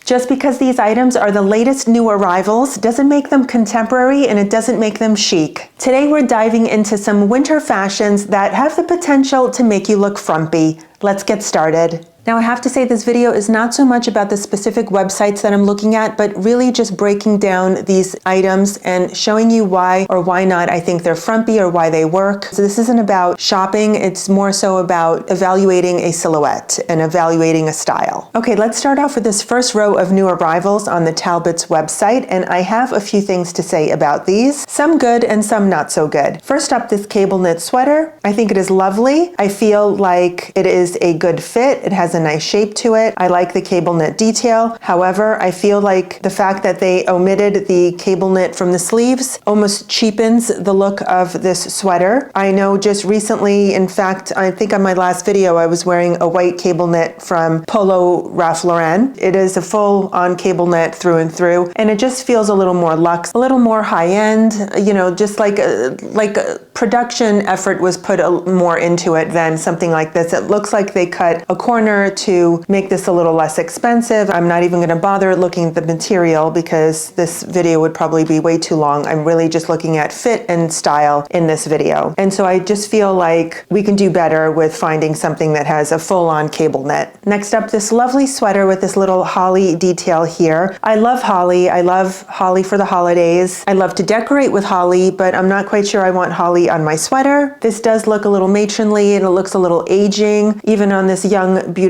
Just because these items are the latest new arrivals doesn't make them contemporary, and it doesn't make them chic. Today we're diving into some winter fashions that have the potential to make you look frumpy. Let's get started. Now I have to say this video is not so much about the specific websites that I'm looking at, but really just breaking down these items and showing you why or why not I think they're frumpy or why they work. So this isn't about shopping, it's more so about evaluating a silhouette and evaluating a style. Okay, let's start off with this first row of new arrivals on the Talbot's website, and I have a few things to say about these. Some good and some not so good. First up, this cable knit sweater. I think it is lovely. I feel like it is a good fit. It has a nice shape to it. I like the cable knit detail. However, I feel like the fact that they omitted the cable knit from the sleeves almost cheapens the look of this sweater. I know just recently, in fact, I think on my last video, I was wearing a white cable knit from Polo Ralph Lauren. It is a full-on cable knit through and through, and it just feels a little more luxe, a little more high-end, you know, just like a production effort was put more into it than something like this. It looks like they cut a corner to make this a little less expensive. I'm not even going to bother looking at the material because this video would probably be way too long. I'm really just looking at fit and style in this video. And so I just feel like we can do better with finding something that has a full-on cable knit. Next up, this lovely sweater with this little holly detail here. I love holly. I love holly for the holidays. I love to decorate with holly, but I'm not quite sure I want holly on my sweater. This does look a little matronly and it looks a little aging, even on this young, beautiful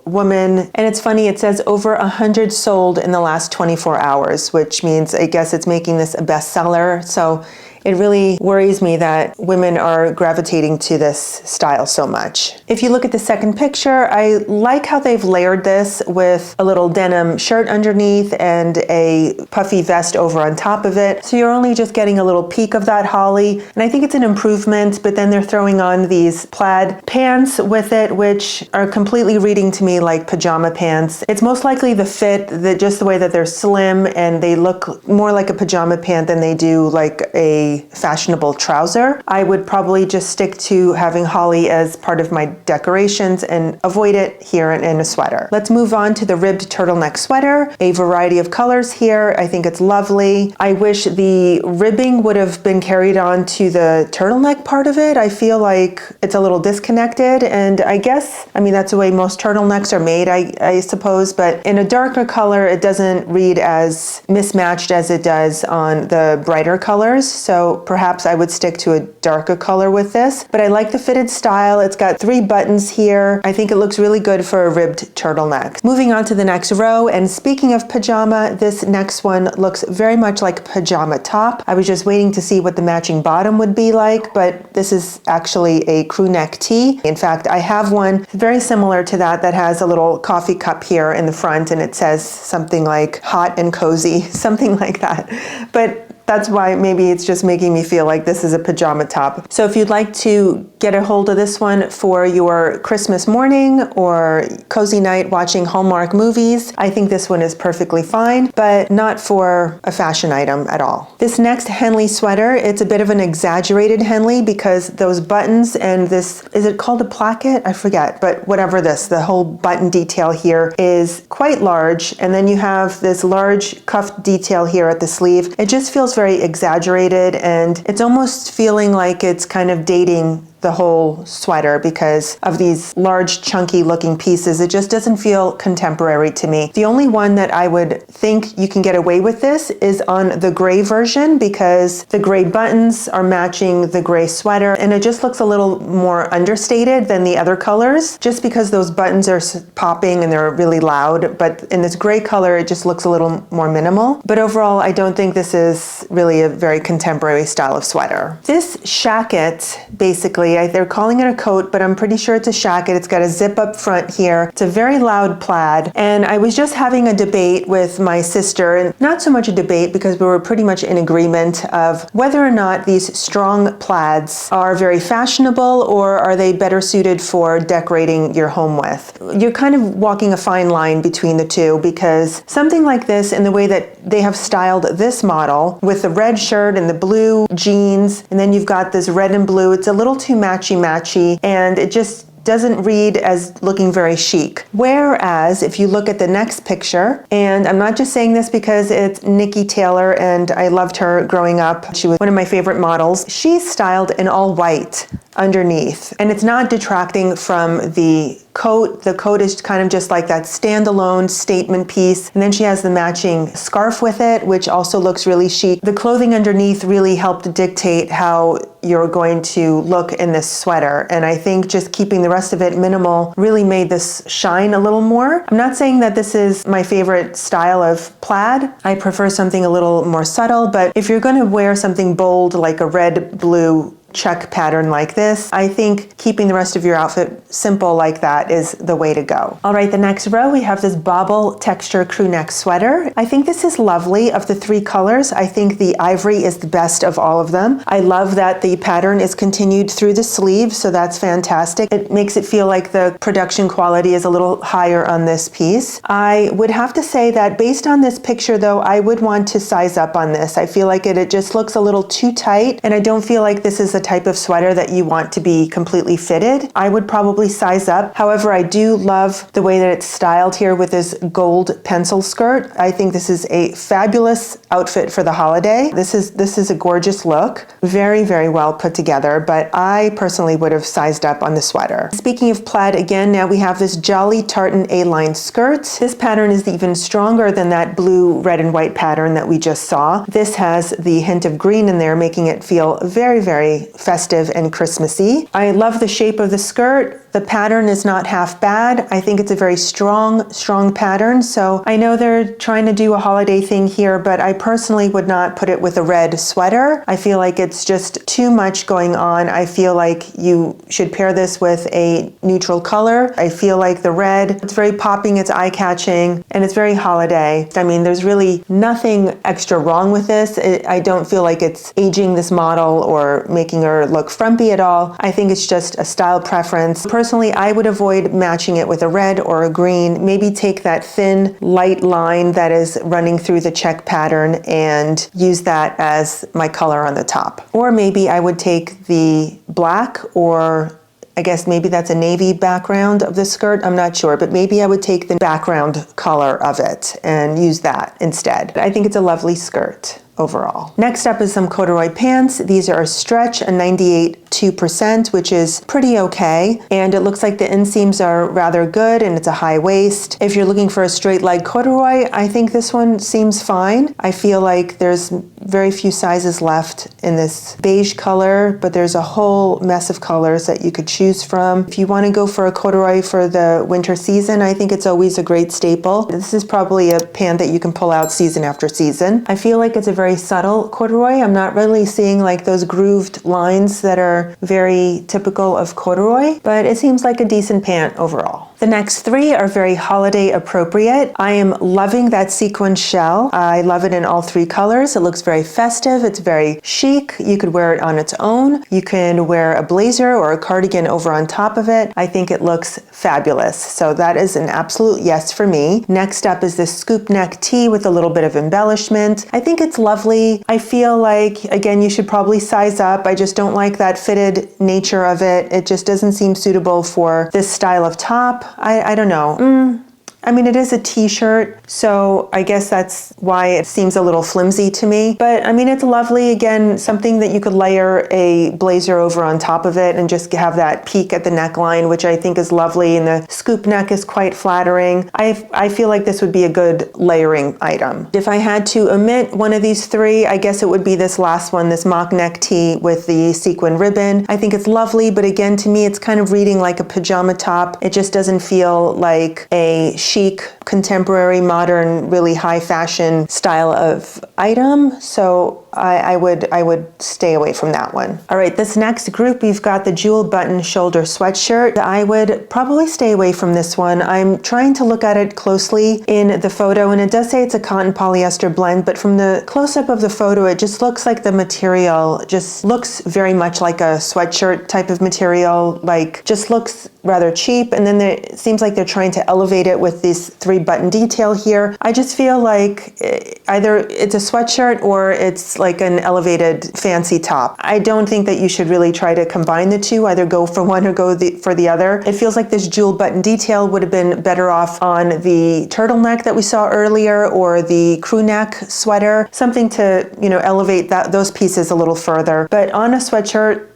woman. And it's funny, it says over 100 sold in the last 24 hours, which means I guess it's making this a bestseller. So it really worries me that women are gravitating to this style so much. If you look at the second picture, I like how they've layered this with a little denim shirt underneath and a puffy vest over on top of it. So you're only just getting a little peek of that holly. And I think it's an improvement, but then they're throwing on these plaid pants with it, which are completely reading to me like pajama pants. It's most likely the fit, just the way that they're slim and they look more like a pajama pant than they do like a fashionable trouser. I would probably just stick to having holly as part of my decorations and avoid it here in a sweater. Let's move on to the ribbed turtleneck sweater. A variety of colors here. I think it's lovely. I wish the ribbing would have been carried on to the turtleneck part of it. I feel like it's a little disconnected, and I guess, I mean, that's the way most turtlenecks are made, I suppose, but in a darker color, it doesn't read as mismatched as it does on the brighter colors. So perhaps I would stick to a darker color with this, but I like the fitted style. It's got 3 buttons here. I think it looks really good for a ribbed turtleneck. Moving on to the next row, and speaking of pajama, this next one looks very much like a pajama top. I was just waiting to see what the matching bottom would be like, but this is actually a crew neck tee. In fact, I have one very similar to that has a little coffee cup here in the front, and it says something like hot and cozy, something like that. But that's why maybe it's just making me feel like this is a pajama top. So if you'd like to get a hold of this one for your Christmas morning or cozy night watching Hallmark movies, I think this one is perfectly fine, but not for a fashion item at all. This next Henley sweater, it's a bit of an exaggerated Henley because those buttons and this, is it called a placket? I forget, but whatever this, the whole button detail here is quite large. And then you have this large cuff detail here at the sleeve. It just feels very exaggerated, and it's almost feeling like it's kind of dating the whole sweater because of these large chunky looking pieces. It just doesn't feel contemporary to me. The only one that I would think you can get away with this is on the gray version because the gray buttons are matching the gray sweater and it just looks a little more understated than the other colors just because those buttons are popping and they're really loud, but in this gray color it just looks a little more minimal. But overall I don't think this is really a very contemporary style of sweater. This shacket basically They're calling it a coat, but I'm pretty sure it's a shacket. It's got a zip up front here. It's a very loud plaid. And I was just having a debate with my sister, and not so much a debate because we were pretty much in agreement of whether or not these strong plaids are very fashionable or are they better suited for decorating your home with. You're kind of walking a fine line between the two because something like this, in the way that they have styled this model with the red shirt and the blue jeans, and then you've got this red and blue, it's a little too matchy-matchy, and it just doesn't read as looking very chic. Whereas if you look at the next picture, and I'm not just saying this because it's Nikki Taylor and I loved her growing up. She was one of my favorite models. She's styled in all white underneath, and it's not detracting from the coat. The coat is kind of just like that standalone statement piece, and then she has the matching scarf with it, which also looks really chic. The clothing underneath really helped dictate how you're going to look in this sweater, and I think just keeping the rest of it minimal really made this shine a little more. I'm not saying that this is my favorite style of plaid. I prefer something a little more subtle, but if you're going to wear something bold like a red, blue, check pattern like this, I think keeping the rest of your outfit simple like that is the way to go. All right, the next row we have this bobble texture crew neck sweater. I think this is lovely. Of the three colors, I think the ivory is the best of all of them. I love that the pattern is continued through the sleeve, so that's fantastic. It makes it feel like the production quality is a little higher on this piece. I would have to say that based on this picture though, I would want to size up on this. I feel like it just looks a little too tight, and I don't feel like this is a type of sweater that you want to be completely fitted. I would probably size up. However, I do love the way that it's styled here with this gold pencil skirt. I think this is a fabulous outfit for the holiday. This is a gorgeous look. Very, very well put together, but I personally would have sized up on the sweater. Speaking of plaid, again, now we have this Jolly Tartan A-line skirt. This pattern is even stronger than that blue, red, and white pattern that we just saw. This has the hint of green in there, making it feel very, very festive and Christmassy. I love the shape of the skirt. The pattern is not half bad. I think it's a very strong pattern. So I know they're trying to do a holiday thing here, but I personally would not put it with a red sweater. I feel like it's just too much going on. I feel like you should pair this with a neutral color. I feel like the red, it's very popping, it's eye-catching, and it's very holiday. I mean, there's really nothing extra wrong with this. I don't feel like it's aging this model or making her look frumpy at all. I think it's just a style preference. Personally, I would avoid matching it with a red or a green. Maybe take that thin, light line that is running through the check pattern and use that as my color on the top. Or maybe I would take the black, or I guess maybe that's a navy background of the skirt. I'm not sure, but maybe I would take the background color of it and use that instead. I think it's a lovely skirt overall. Next up is some corduroy pants. These are a stretch, a 98.2%, which is pretty okay. And it looks like the inseams are rather good, and it's a high waist. If you're looking for a straight leg corduroy, I think this one seems fine. I feel like there's very few sizes left in this beige color, but there's a whole mess of colors that you could choose from. If you want to go for a corduroy for the winter season, I think it's always a great staple. This is probably a pant that you can pull out season after season. I feel like it's a very subtle corduroy. I'm not really seeing like those grooved lines that are very typical of corduroy, but it seems like a decent pant overall. The next three are very holiday appropriate. I am loving that sequin shell. I love it in all three colors. It looks very festive. It's very chic. You could wear it on its own. You can wear a blazer or a cardigan over on top of it. I think it looks fabulous. So that is an absolute yes for me. Next up is this scoop neck tee with a little bit of embellishment. I think it's lovely. I feel like, again, you should probably size up. I just don't like that fitted nature of it. It just doesn't seem suitable for this style of top. I don't know. I mean, it is a t-shirt, so I guess that's why it seems a little flimsy to me. But I mean, it's lovely. Again, something that you could layer a blazer over on top of it and just have that peak at the neckline, which I think is lovely. And the scoop neck is quite flattering. I feel like this would be a good layering item. If I had to omit one of these three, I guess it would be this last one, this mock neck tee with the sequin ribbon. I think it's lovely, but again, to me, it's kind of reading like a pajama top. It just doesn't feel like a chic, contemporary, modern, really high fashion style of item. So I would stay away from that one. All right, this next group, we've got the jewel button shoulder sweatshirt. I would probably stay away from this one. I'm trying to look at it closely in the photo, and it does say it's a cotton polyester blend, but from the close-up of the photo, it just looks like the material just looks very much like a sweatshirt type of material, like just looks rather cheap. And then it seems like they're trying to elevate it with this 3-button detail here. I just feel like either it's a sweatshirt or it's like an elevated fancy top. I don't think that you should really try to combine the two, either go for one or go for the other. It feels like this jewel button detail would have been better off on the turtleneck that we saw earlier, or the crew neck sweater, something to, elevate those pieces a little further. But on a sweatshirt,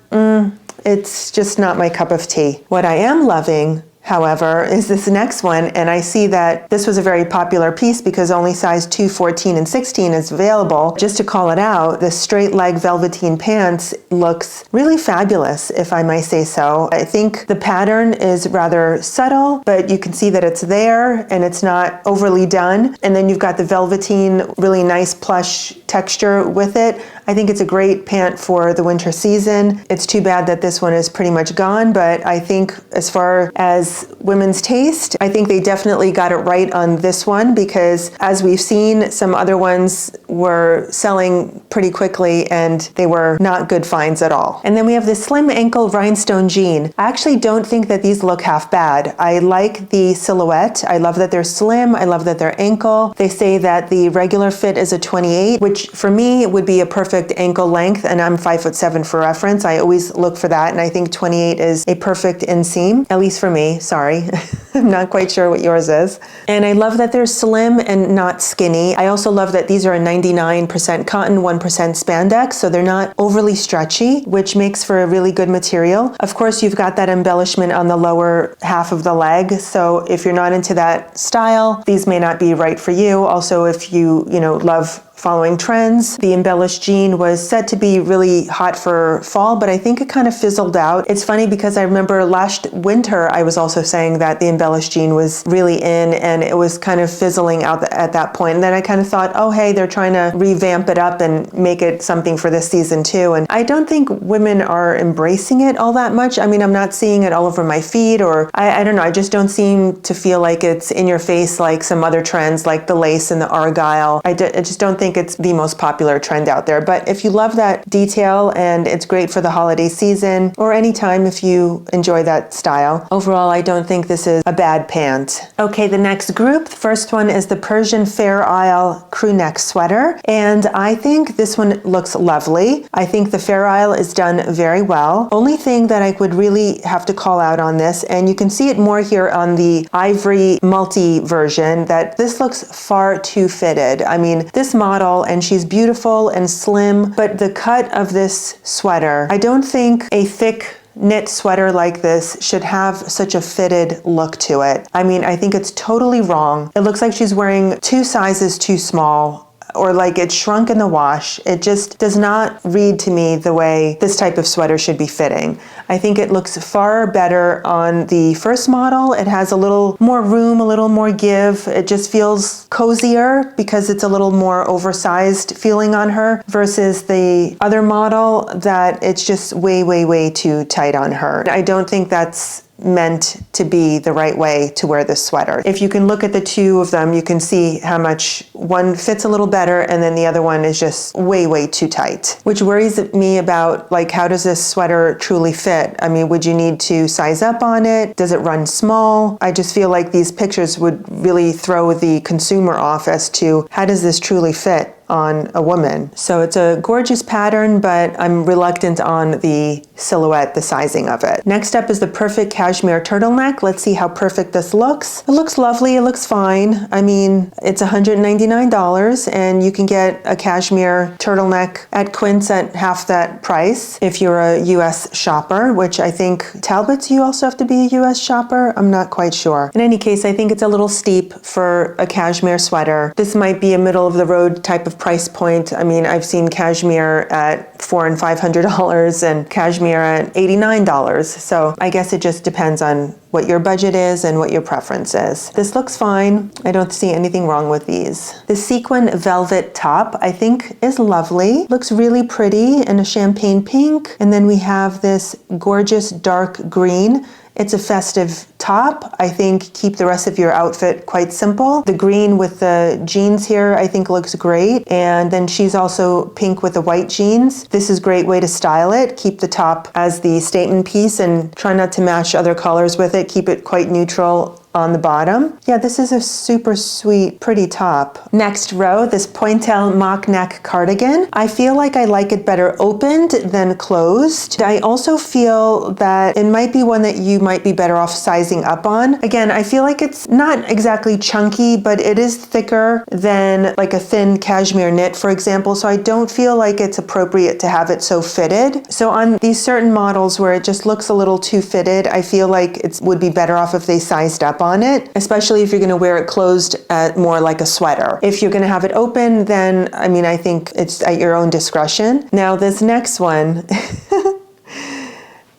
it's just not my cup of tea. What I am loving, however, is this next one, and I see that this was a very popular piece because only size 2, 14, and 16 is available. Just to call it out, the straight leg velveteen pants looks really fabulous, if I may say so. I think the pattern is rather subtle, but you can see that it's there and it's not overly done. And then you've got the velveteen, really nice plush texture with it. I think it's a great pant for the winter season. It's too bad that this one is pretty much gone, but I think as far as women's taste, I think they definitely got it right on this one, because as we've seen, some other ones were selling pretty quickly and they were not good finds at all. And then we have this slim ankle rhinestone jean. I actually don't think that these look half bad. I like the silhouette. I love that they're slim. I love that they're ankle. They say that the regular fit is a 28, which for me would be a perfect ankle length, and I'm 5'7" for reference. I always look for that, and I think 28 is a perfect inseam, at least for me. Sorry. I'm not quite sure what yours is. And I love that they're slim and not skinny. I also love that these are a 99% cotton, 1% spandex, so they're not overly stretchy, which makes for a really good material. Of course, you've got that embellishment on the lower half of the leg, so if you're not into that style, these may not be right for you. Also, if you love following trends. The embellished jean was said to be really hot for fall, but I think it kind of fizzled out. It's funny because I remember last winter I was also saying that the embellished jean was really in, and it was kind of fizzling out at that point. And then I kind of thought, oh hey, they're trying to revamp it up and make it something for this season too. And I don't think women are embracing it all that much. I mean, I'm not seeing it all over my feed, or I don't know, I just don't seem to feel like it's in your face like some other trends like the lace and the argyle. I just don't think it's the most popular trend out there. But if you love that detail and it's great for the holiday season or any time if you enjoy that style, overall I don't think this is a bad pant. Okay, the next group, the first one is the Persian Fair Isle crew neck sweater, and I think this one looks lovely. I think the Fair Isle is done very well. Only thing that I would really have to call out on this, and you can see it more here on the ivory multi version, that this looks far too fitted. I mean, this model, and she's beautiful and slim, but the cut of this sweater, I don't think a thick knit sweater like this should have such a fitted look to it. I mean, I think it's totally wrong. It looks like she's wearing 2 sizes too small, or like it's shrunk in the wash. It just does not read to me the way this type of sweater should be fitting. I think it looks far better on the first model. It has a little more room, a little more give. It just feels cozier because it's a little more oversized feeling on her, versus the other model that it's just way, way, way too tight on her. I don't think that's meant to be the right way to wear this sweater. If you can look at the two of them, you can see how much one fits a little better and then the other one is just way, way too tight, which worries me about, like, how does this sweater truly fit? I mean, would you need to size up on it? Does it run small? I just feel like these pictures would really throw the consumer off as to how does this truly fit on a woman. So it's a gorgeous pattern, but I'm reluctant on the silhouette, the sizing of it. Next up is the perfect cashmere turtleneck. Let's see how perfect this looks. It looks lovely, it looks fine. I mean, it's $199 and you can get a cashmere turtleneck at Quince at half that price if you're a US shopper, which I think Talbot's you also have to be a US shopper. I'm not quite sure. In any case, I think it's a little steep for a cashmere sweater. This might be a middle of the road type of price point. I mean, I've seen cashmere at $400 and $500 and cashmere at $89. So I guess it just depends on what your budget is and what your preference is. This looks fine. I don't see anything wrong with these. The sequin velvet top, I think, is lovely. Looks really pretty in a champagne pink. And then we have this gorgeous dark green. It's a festive top. I think keep the rest of your outfit quite simple. The green with the jeans here I think looks great. And then she's also pink with the white jeans. This is a great way to style it. Keep the top as the statement piece and try not to match other colors with it. Keep it quite neutral on the bottom. Yeah, this is a super sweet, pretty top. Next row, this pointel mock neck cardigan. I feel like I like it better opened than closed. I also feel that it might be one that you might be better off sizing up on. Again, I feel like it's not exactly chunky, but it is thicker than like a thin cashmere knit, for example, so I don't feel like it's appropriate to have it so fitted. So on these certain models where it just looks a little too fitted, I feel like it would be better off if they sized up on it, especially if you're going to wear it closed at more like a sweater. If you're going to have it open, then I mean, I think it's at your own discretion. Now this next one,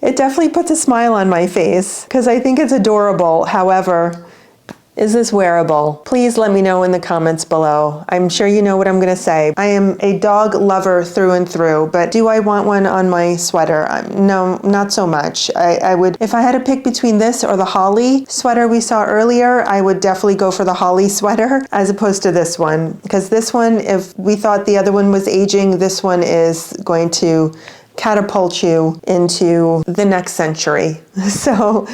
it definitely puts a smile on my face because I think it's adorable. However, is this wearable? Please let me know in the comments below. I'm sure you know what I'm going to say. I am a dog lover through and through, but do I want one on my sweater? No, not so much. I would, if I had to pick between this or the holly sweater we saw earlier, I would definitely go for the holly sweater as opposed to this one. Because this one, if we thought the other one was aging, this one is going to catapult you into the next century. So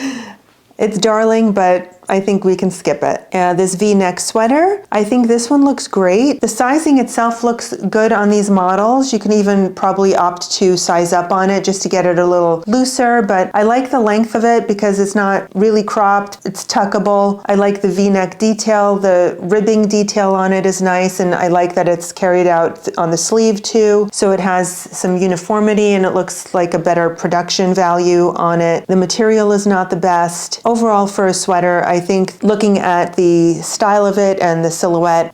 it's darling, but I think we can skip it. This V-neck sweater, I think this one looks great. The sizing itself looks good on these models. You can even probably opt to size up on it just to get it a little looser, but I like the length of it because it's not really cropped. It's tuckable. I like the V-neck detail. The ribbing detail on it is nice, and I like that it's carried out on the sleeve too. So it has some uniformity and it looks like a better production value on it. The material is not the best. Overall for a sweater, I think looking at the style of it and the silhouette,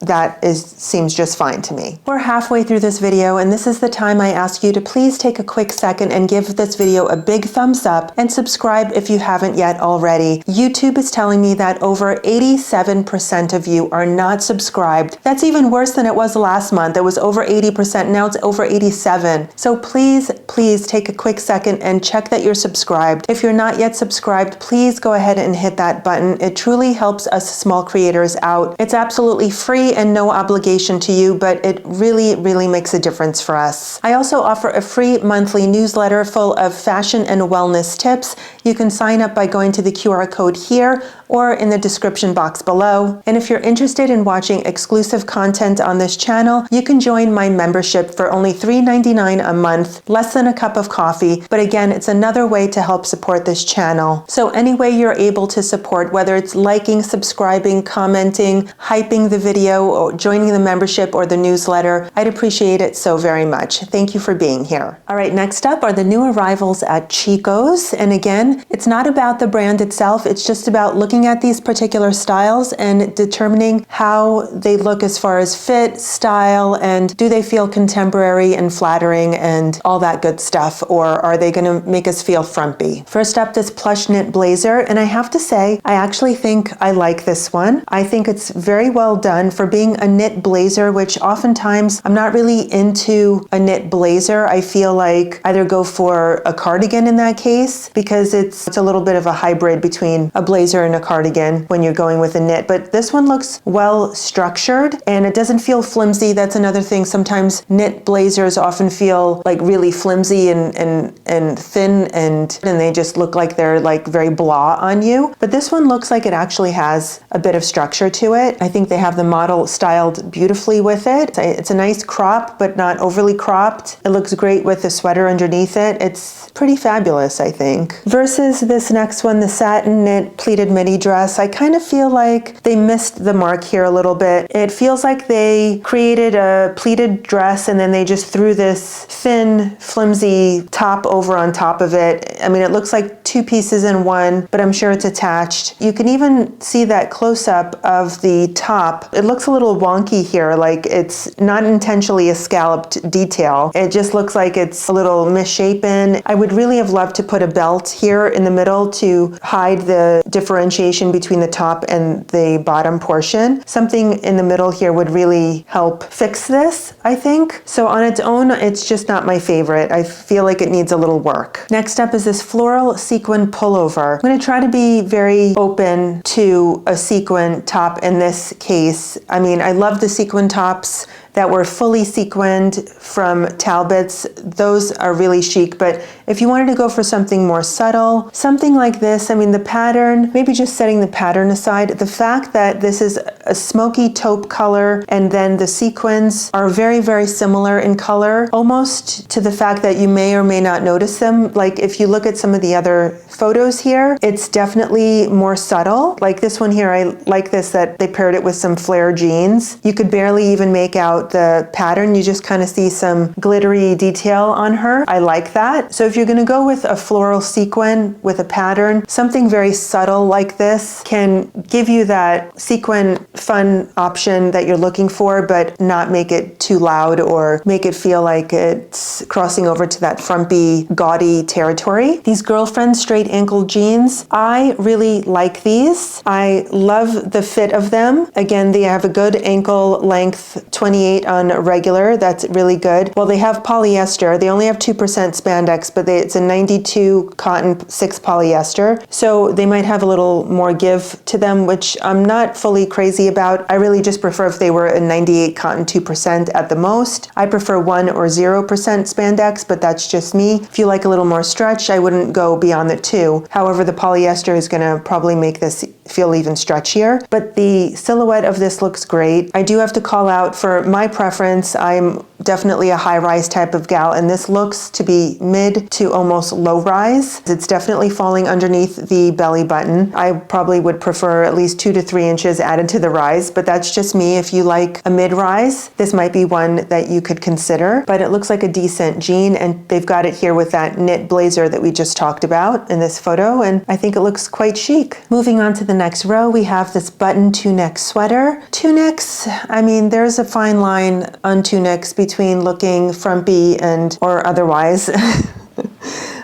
seems just fine to me. We're halfway through this video, and this is the time I ask you to please take a quick second and give this video a big thumbs up and subscribe if you haven't yet already. YouTube is telling me that over 87% of you are not subscribed. That's even worse than it was last month. It was over 80%, now it's over 87%. So please take a quick second and check that you're subscribed. If you're not yet subscribed, please go ahead and hit that button. It truly helps us small creators out. It's absolutely free and no obligation to you, but it really makes a difference for us. I also offer a free monthly newsletter full of fashion and wellness tips. You can sign up by going to the QR code here or in the description box below. And if you're interested in watching exclusive content on this channel, you can join my membership for only $3.99 a month, less than a cup of coffee. But again, it's another way to help support this channel. So any way you're able to support, whether it's liking, subscribing, commenting, hyping the video, or joining the membership or the newsletter, I'd appreciate it so very much. Thank you for being here. All right, next up are the new arrivals at Chico's. And again, it's not about the brand itself, it's just about looking at these particular styles and determining how they look as far as fit, style, and do they feel contemporary and flattering and all that good stuff, or are they going to make us feel frumpy? First up, this plush knit blazer, and I have to say, I actually think I like this one. I think it's very well done for being a knit blazer, which oftentimes I'm not really into a knit blazer. I feel like either go for a cardigan in that case, because it's a little bit of a hybrid between a blazer and a cardigan when you're going with a knit. But this one looks well structured and it doesn't feel flimsy. That's another thing. Sometimes knit blazers often feel like really flimsy and thin and they just look like they're like very blah on you. But this one looks like it actually has a bit of structure to it. I think they have the model styled beautifully with it. It's a nice crop, but not overly cropped. It looks great with the sweater underneath it. It's pretty fabulous, I think. Versus this next one, the satin knit pleated midi dress, I kind of feel like they missed the mark here a little bit. It feels like they created a pleated dress and then they just threw this thin, flimsy top over on top of it. I mean, it looks like two pieces in one, but I'm sure it's attached. You can even see that close-up of the top. It looks a little wonky here, like it's not intentionally a scalloped detail. It just looks like it's a little misshapen. I would really have loved to put a belt here in the middle to hide the differentiation between the top and the bottom portion. Something in the middle here would really help fix this, I think. So on its own, it's just not my favorite. I feel like it needs a little work. Next up is this floral sequin pullover. I'm going to try to be very open to a sequin top in this case. I mean, I love the sequin tops that were fully sequined from Talbot's. Those are really chic, but if you wanted to go for something more subtle, something like this, I mean, the pattern, maybe just setting the pattern aside, the fact that this is a smoky taupe color and then the sequins are very, very similar in color, almost to the fact that you may or may not notice them. Like if you look at some of the other photos here, it's definitely more subtle. Like this one here, I like this that they paired it with some flare jeans. You could barely even make out the pattern. You just kind of see some glittery detail on her. I like that. So if you're going to go with a floral sequin with a pattern, something very subtle like this can give you that sequin fun option that you're looking for, but not make it too loud or make it feel like it's crossing over to that frumpy, gaudy territory. These Girlfriend straight ankle jeans, I really like these. I love the fit of them. Again, they have a good ankle length, 28 on regular. That's really good. Well, they have polyester. They only have 2% spandex, but it's a 92 cotton, 6 polyester. So they might have a little more give to them, which I'm not fully crazy about. I really just prefer if they were a 98 cotton, 2% at the most. I prefer 1 or 0% spandex, but that's just me. If you like a little more stretch, I wouldn't go beyond the 2. However, the polyester is going to probably make this feel even stretchier, but the silhouette of this looks great. I do have to call out, for my preference, I'm definitely a high-rise type of gal, and this looks to be mid to almost low-rise. It's definitely falling underneath the belly button. I probably would prefer at least 2 to 3 inches added to the rise, but that's just me. If you like a mid-rise, this might be one that you could consider, but it looks like a decent jean, and they've got it here with that knit blazer that we just talked about in this photo, and I think it looks quite chic. Moving on to the next row, we have this button two-neck sweater. Tunics, I mean, there's a fine line on tunics between looking frumpy and or otherwise.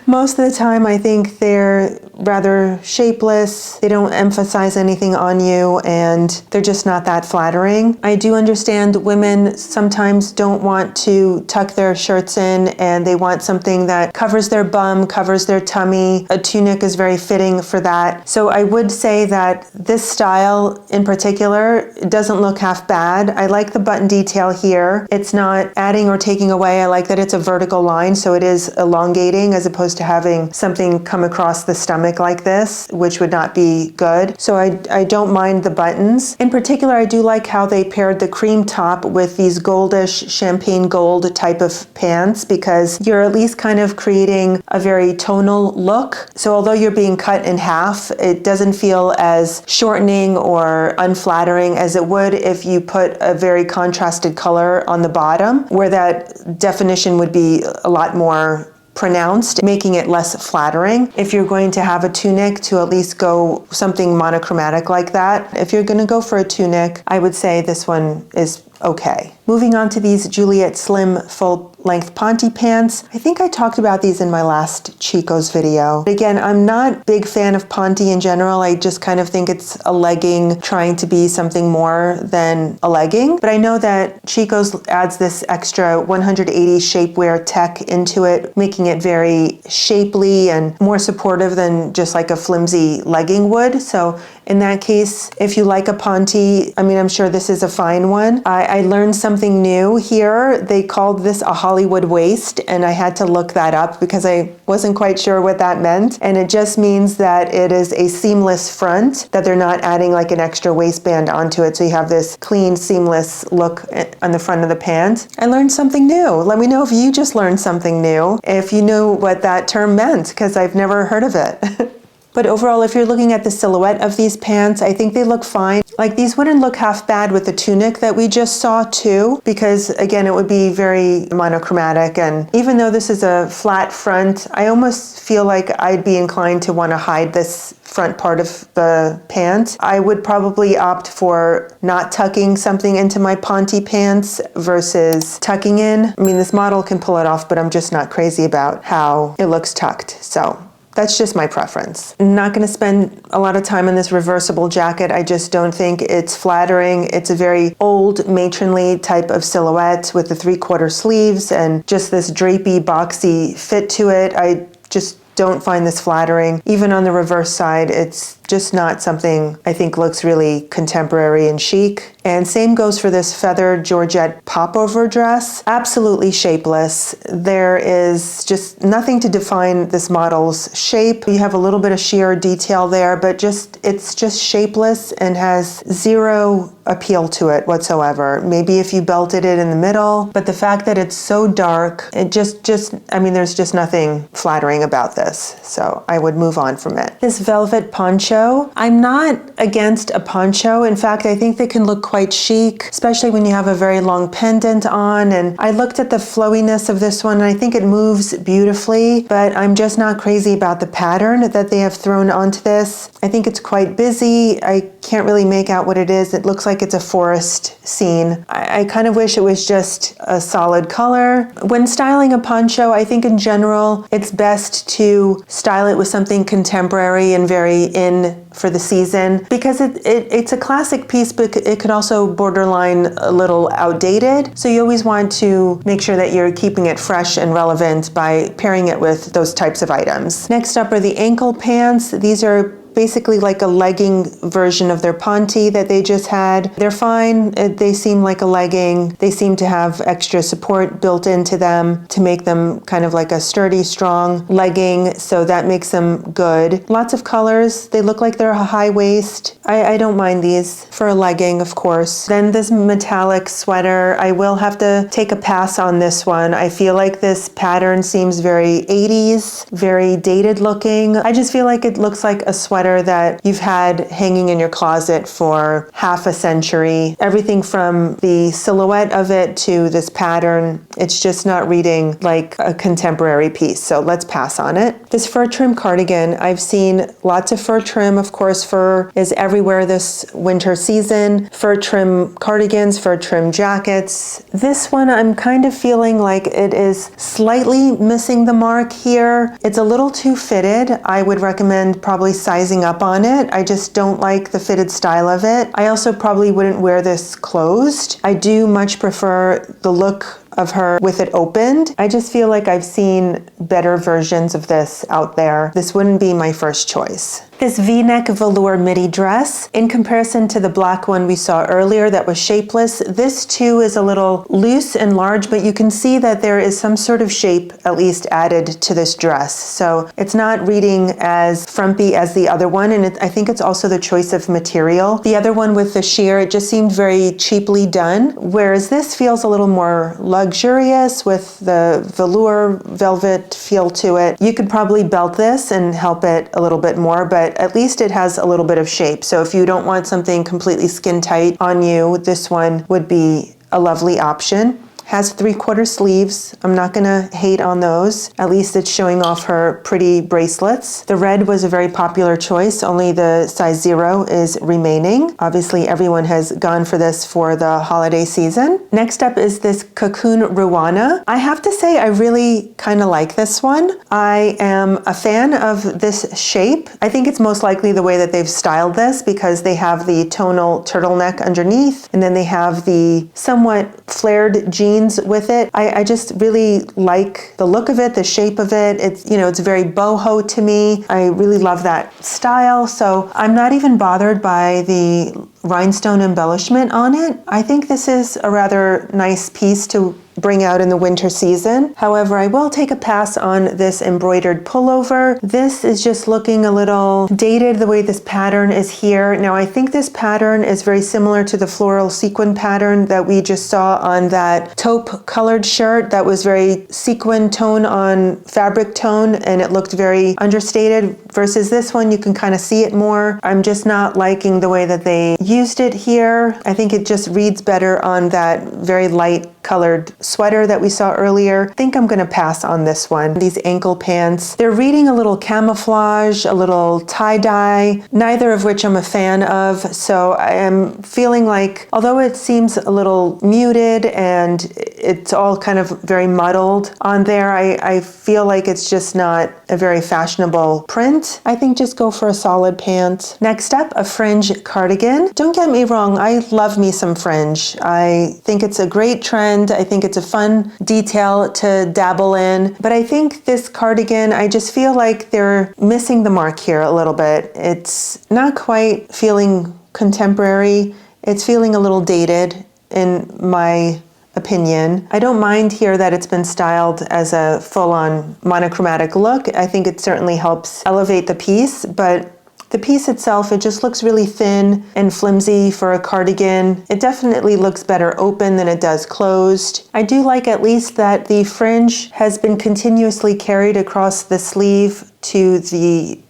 Most of the time, I think they're rather shapeless. They don't emphasize anything on you, and they're just not that flattering. I do understand women sometimes don't want to tuck their shirts in, and they want something that covers their bum, covers their tummy. A tunic is very fitting for that. So I would say that this style in particular doesn't look half bad. I like the button detail here. It's not adding or taking away. I like that it's a vertical line, so it is elongating as opposed to having something come across the stomach like this, which would not be good. So I don't mind the buttons. In particular, I do like how they paired the cream top with these goldish champagne gold type of pants, because you're at least kind of creating a very tonal look. So although you're being cut in half, it doesn't feel as shortening or unflattering as it would if you put a very contrasted color on the bottom, where that definition would be a lot more pronounced, making it less flattering. If you're going to have a tunic, to at least go something monochromatic like that. If you're going to go for a tunic, I would say this one is okay. Moving on to these Juliet Slim full-length Ponte pants. I think I talked about these in my last Chico's video. Again, I'm not a big fan of Ponte in general. I just kind of think it's a legging trying to be something more than a legging. But I know that Chico's adds this extra 180 shapewear tech into it, making it very shapely and more supportive than just like a flimsy legging would. So in that case, if you like a Ponte, I mean, I'm sure this is a fine one. I learned something new here. They called this a Hollywood waist, and I had to look that up because I wasn't quite sure what that meant. And it just means that it is a seamless front, that they're not adding like an extra waistband onto it. So you have this clean, seamless look on the front of the pant. I learned something new. Let me know if you just learned something new, if you knew what that term meant, because I've never heard of it. But overall, if you're looking at the silhouette of these pants, I think they look fine. Like, these wouldn't look half bad with the tunic that we just saw too, because again, it would be very monochromatic. And even though this is a flat front, I almost feel like I'd be inclined to want to hide this front part of the pant. I would probably opt for not tucking something into my Ponte pants versus tucking in. I mean, this model can pull it off, but I'm just not crazy about how it looks tucked. So that's just my preference. I'm not going to spend a lot of time on this reversible jacket. I just don't think it's flattering. It's a very old matronly type of silhouette with the 3/4 sleeves and just this drapey, boxy fit to it. I just don't find this flattering. Even on the reverse side, it's just not something I think looks really contemporary and chic. And same goes for this feathered Georgette popover dress. Absolutely shapeless. There is just nothing to define this model's shape. You have a little bit of sheer detail there, but it's just shapeless and has zero appeal to it whatsoever. Maybe if you belted it in the middle, but the fact that it's so dark, I mean, there's just nothing flattering about this. So I would move on from it. This velvet poncho, I'm not against a poncho. In fact, I think they can look quite chic, especially when you have a very long pendant on. And I looked at the flowiness of this one, and I think it moves beautifully, but I'm just not crazy about the pattern that they have thrown onto this. I think it's quite busy. I can't really make out what it is. It looks like it's a forest scene. I kind of wish it was just a solid color. When styling a poncho, I think in general, it's best to style it with something contemporary and very in for the season, because it's a classic piece, but it could also borderline a little outdated. So you always want to make sure that you're keeping it fresh and relevant by pairing it with those types of items. Next up are the ankle pants. These are basically like a legging version of their ponte that they just had. They're fine. They seem like a legging. They seem to have extra support built into them to make them kind of like a sturdy, strong legging. So that makes them good. Lots of colors. They look like they're a high waist. I don't mind these for a legging, of course. Then this metallic sweater. I will have to take a pass on this one. I feel like this pattern seems very 80s, very dated looking. I just feel like it looks like a sweater that you've had hanging in your closet for half a century. Everything from the silhouette of it to this pattern, it's just not reading like a contemporary piece. So let's pass on it. This fur trim cardigan, I've seen lots of fur trim. Of course, fur is everywhere this winter season. Fur trim cardigans, fur trim jackets. This one, I'm kind of feeling like it is slightly missing the mark here. It's a little too fitted. I would recommend probably sizing up on it. I just don't like the fitted style of it. I also probably wouldn't wear this closed. I do much prefer the look of her with it opened. I just feel like I've seen better versions of this out there. This wouldn't be my first choice. This V-neck velour midi dress, in comparison to the black one we saw earlier that was shapeless, this too is a little loose and large, but you can see that there is some sort of shape at least added to this dress. So it's not reading as frumpy as the other one, and I think it's also the choice of material. The other one with the sheer, it just seemed very cheaply done, whereas this feels a little more luxurious with the velour velvet feel to it. You could probably belt this and help it a little bit more, but at least it has a little bit of shape. So if you don't want something completely skin tight on you, this one would be a lovely option. Has 3/4 sleeves. I'm not gonna hate on those. At least it's showing off her pretty bracelets. The red was a very popular choice. Only the size 0 is remaining. Obviously everyone has gone for this for the holiday season. Next up is this cocoon ruana. I have to say I really kind of like this one. I am a fan of this shape. I think it's most likely the way that they've styled this, because they have the tonal turtleneck underneath, and then they have the somewhat flared jeans with it. I just really like the look of it, the shape of it. It's very boho to me. I really love that style. So I'm not even bothered by the rhinestone embellishment on it. I think this is a rather nice piece to bring out in the winter season. However, I will take a pass on this embroidered pullover. This is just looking a little dated the way this pattern is here. Now, I think this pattern is very similar to the floral sequin pattern that we just saw on that taupe colored shirt that was very sequin tone on fabric tone, and it looked very understated, versus this one you can kind of see it more. I'm just not liking the way that they used it here. I think it just reads better on that very light colored sweater that we saw earlier. I think I'm gonna pass on this one. These ankle pants, they're reading a little camouflage, a little tie-dye, neither of which I'm a fan of. So I am feeling like, although it seems a little muted and it's all kind of very muddled on there. I feel like it's just not a very fashionable print. I think just go for a solid pant. Next up, a fringe cardigan. Don't get me wrong, I love me some fringe. I think it's a great trend. I think it's a fun detail to dabble in. But I think this cardigan, I just feel like they're missing the mark here a little bit. It's not quite feeling contemporary. It's feeling a little dated in my opinion. I don't mind here that it's been styled as a full-on monochromatic look. I think it certainly helps elevate the piece, but the piece itself, it just looks really thin and flimsy for a cardigan. It definitely looks better open than it does closed. I do like at least that the fringe has been continuously carried across the sleeve to the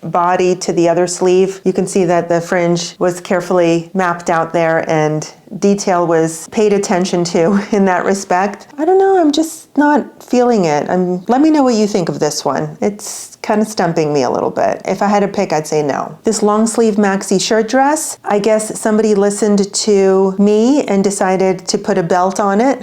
body to the other sleeve. You can see that the fringe was carefully mapped out there and detail was paid attention to in that respect. I don't know, I'm just not feeling it. Let me know what you think of this one. It's kind of stumping me a little bit. If I had to pick, I'd say no. This long sleeve maxi shirt dress, I guess somebody listened to me and decided to put a belt on it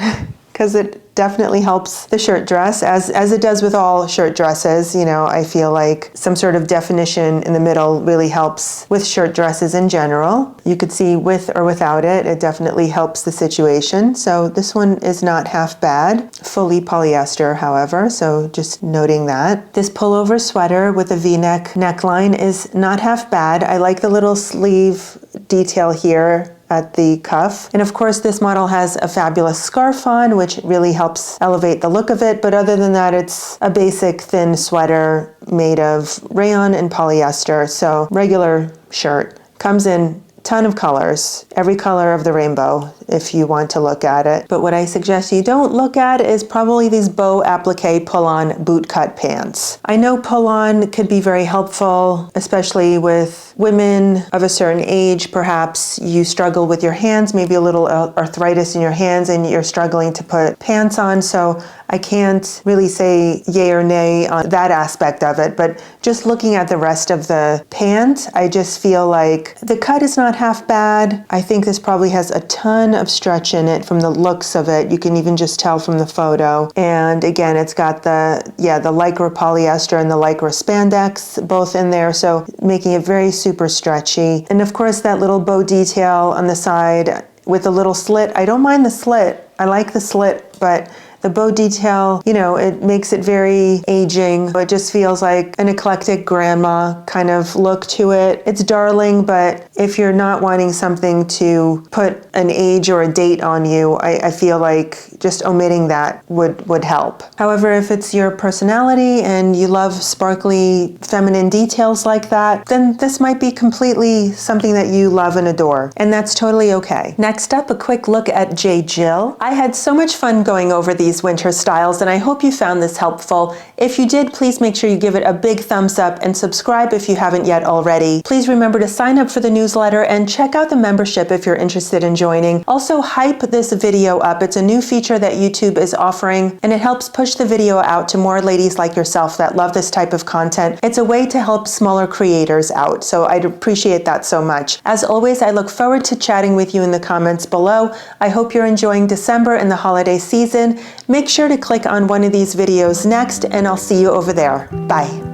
because it definitely helps the shirt dress, as it does with all shirt dresses. You know, I feel like some sort of definition in the middle really helps with shirt dresses in general. You could see with or without it, it definitely helps the situation. So this one is not half bad. Fully polyester, however, so just noting that. This pullover sweater with a V-neck neckline is not half bad. I like the little sleeve detail here at the cuff. And of course, this model has a fabulous scarf on, which really helps elevate the look of it. But other than that, it's a basic thin sweater made of rayon and polyester. So regular shirt. Comes in ton of colors, every color of the rainbow if you want to look at it. But what I suggest you don't look at is probably these bow applique pull-on boot cut pants. I know pull-on could be very helpful, especially with women of a certain age. Perhaps you struggle with your hands, maybe a little arthritis in your hands, and you're struggling to put pants on. So I can't really say yay or nay on that aspect of it, but just looking at the rest of the pant, I just feel like the cut is not half bad. I think this probably has a ton of stretch in it from the looks of it. You can even just tell from the photo. And again, it's got the Lycra polyester and the Lycra spandex both in there, so making it very super stretchy. And of course, that little bow detail on the side with a little slit. I don't mind the slit. I like the slit, but the bow detail, you know, it makes it very aging. It just feels like an eclectic grandma kind of look to it. It's darling, but if you're not wanting something to put an age or a date on you, I feel like just omitting that would help. However, if it's your personality and you love sparkly feminine details like that, then this might be completely something that you love and adore. And that's totally okay. Next up, a quick look at J. Jill. I had so much fun going over these winter styles, and I hope you found this helpful. If you did, please make sure you give it a big thumbs up and subscribe if you haven't yet already. Please remember to sign up for the newsletter and check out the membership if you're interested in joining. Also, hype this video up. It's a new feature that YouTube is offering, and it helps push the video out to more ladies like yourself that love this type of content. It's a way to help smaller creators out, so I'd appreciate that so much. As always, I look forward to chatting with you in the comments below. I hope you're enjoying December and the holiday season. Make sure to click on one of these videos next, and I'll see you over there. Bye.